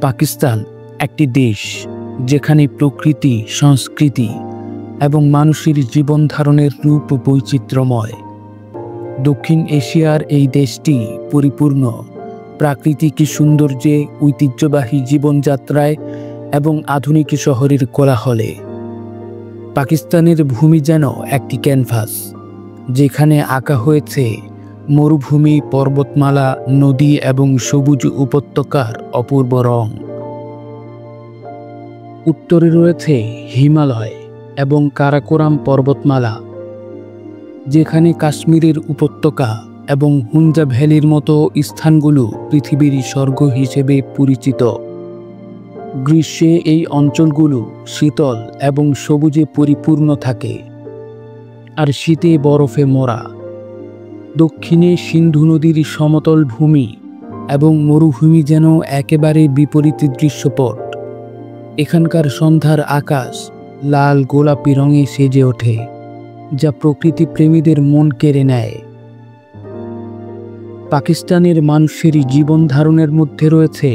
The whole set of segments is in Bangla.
পাকিস্তান একটি দেশ যেখানে প্রকৃতি, সংস্কৃতি এবং মানুষের জীবন ধারণের রূপ বৈচিত্র্যময়। দক্ষিণ এশিয়ার এই দেশটি পরিপূর্ণ প্রাকৃতিক সৌন্দর্যে, ঐতিহ্যবাহী জীবনযাত্রায় এবং আধুনিক শহরের কোলাহলে। পাকিস্তানের ভূমি যেন একটি ক্যানভাস, যেখানে আঁকা হয়েছে মরুভূমি, পর্বতমালা, নদী এবং সবুজ উপত্যকার অপূর্ব রং। উত্তরে রয়েছে হিমালয় এবং কারাকোরাম পর্বতমালা, যেখানে কাশ্মীরের উপত্যকা এবং হুঞ্জা ভ্যালির মতো স্থানগুলো পৃথিবীর স্বর্গ হিসেবে পরিচিত। গ্রীষ্মে এই অঞ্চলগুলো শীতল এবং সবুজে পরিপূর্ণ থাকে, আর শীতে বরফে মোড়া। দক্ষিণে সিন্ধু নদীর সমতল ভূমি এবং মরুভূমি যেন একেবারে বিপরীত দৃশ্যপট। এখানকার সন্ধ্যার আকাশ লাল গোলাপি রঙে সেজে ওঠে, যা প্রকৃতি প্রেমীদের মন কেড়ে নেয়। পাকিস্তানের মানুষের জীবন ধারণের মধ্যে রয়েছে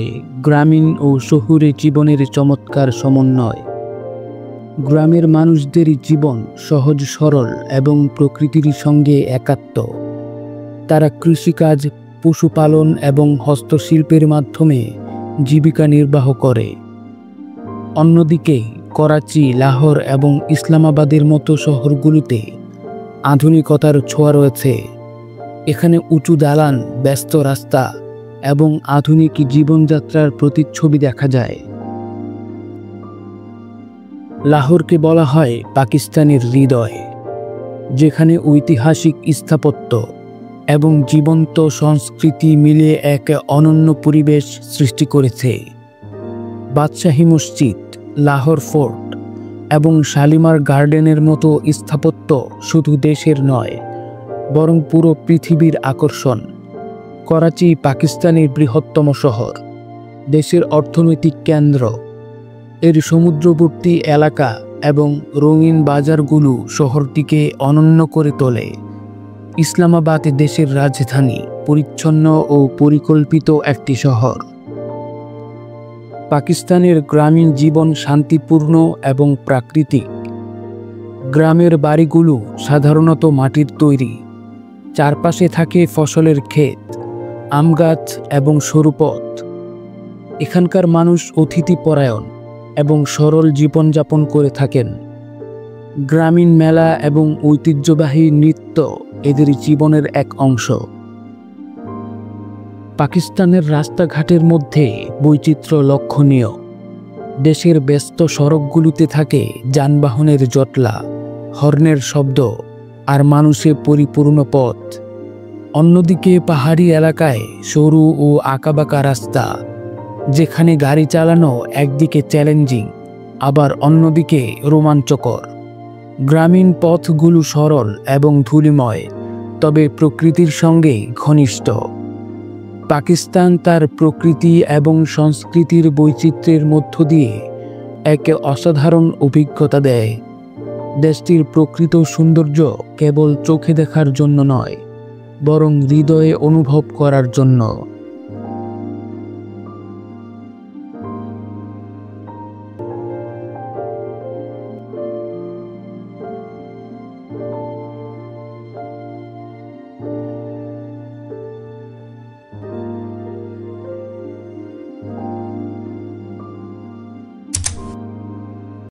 গ্রামীণ ও শহুরে জীবনের চমৎকার সমন্বয়। গ্রামের মানুষদের জীবন সহজ সরল এবং প্রকৃতির সঙ্গে একাত্ম। তারা কৃষিকাজ, পশুপালন এবং হস্তশিল্পের মাধ্যমে জীবিকা নির্বাহ করে। অন্যদিকে করাচি, লাহোর এবং ইসলামাবাদের মতো শহরগুলোতে আধুনিকতার ছোঁয়া রয়েছে। এখানে উঁচু দালান, ব্যস্ত রাস্তা এবং আধুনিক জীবনযাত্রার প্রতিচ্ছবি দেখা যায়। লাহোরকে বলা হয় পাকিস্তানের হৃদয়, যেখানে ঐতিহাসিক স্থাপত্য এবং জীবন্ত সংস্কৃতি মিলে এক অনন্য পরিবেশ সৃষ্টি করেছে। বাদশাহী মসজিদ, লাহোর ফোর্ট এবং শালিমার গার্ডেনের মতো স্থাপত্য শুধু দেশের নয়, বরং পুরো পৃথিবীর আকর্ষণ। করাচি পাকিস্তানের বৃহত্তম শহর, দেশের অর্থনৈতিক কেন্দ্র। এর সমুদ্রবর্তী এলাকা এবং রঙিন বাজারগুলো শহরটিকে অনন্য করে তোলে। ইসলামাবাদ দেশের রাজধানী, পরিচ্ছন্ন ও পরিকল্পিত একটি শহর। পাকিস্তানের গ্রামীণ জীবন শান্তিপূর্ণ এবং প্রাকৃতিক। গ্রামের বাড়িগুলো সাধারণত মাটির তৈরি, চারপাশে থাকে ফসলের ক্ষেত, আম গাছ এবং সরু পথ। এখানকার মানুষ অতিথিপরায়ণ এবং সরল জীবনযাপন করে থাকেন। গ্রামীণ মেলা এবং ঐতিহ্যবাহী নৃত্য এদের জীবনের এক অংশ। পাকিস্তানের রাস্তাঘাটের মধ্যে বৈচিত্র্য লক্ষণীয়। দেশের ব্যস্ত সড়কগুলোতে থাকে যানবাহনের জটলা, হর্নের শব্দ আর মানুষে পরিপূর্ণ পথ। অন্যদিকে পাহাড়ি এলাকায় সরু ও আঁকাবাঁকা রাস্তা, যেখানে গাড়ি চালানো একদিকে চ্যালেঞ্জিং, আবার অন্যদিকে রোমাঞ্চকর। গ্রামীণ পথগুলো সরল এবং ধূলিময়, তবে প্রকৃতির সঙ্গে ঘনিষ্ঠ। পাকিস্তান তার প্রকৃতি এবং সংস্কৃতির বৈচিত্র্যের মধ্য দিয়ে এক অসাধারণ অভিজ্ঞতা দেয়। দেশটির প্রকৃত সৌন্দর্য কেবল চোখে দেখার জন্য নয়, বরং হৃদয়ে অনুভব করার জন্য।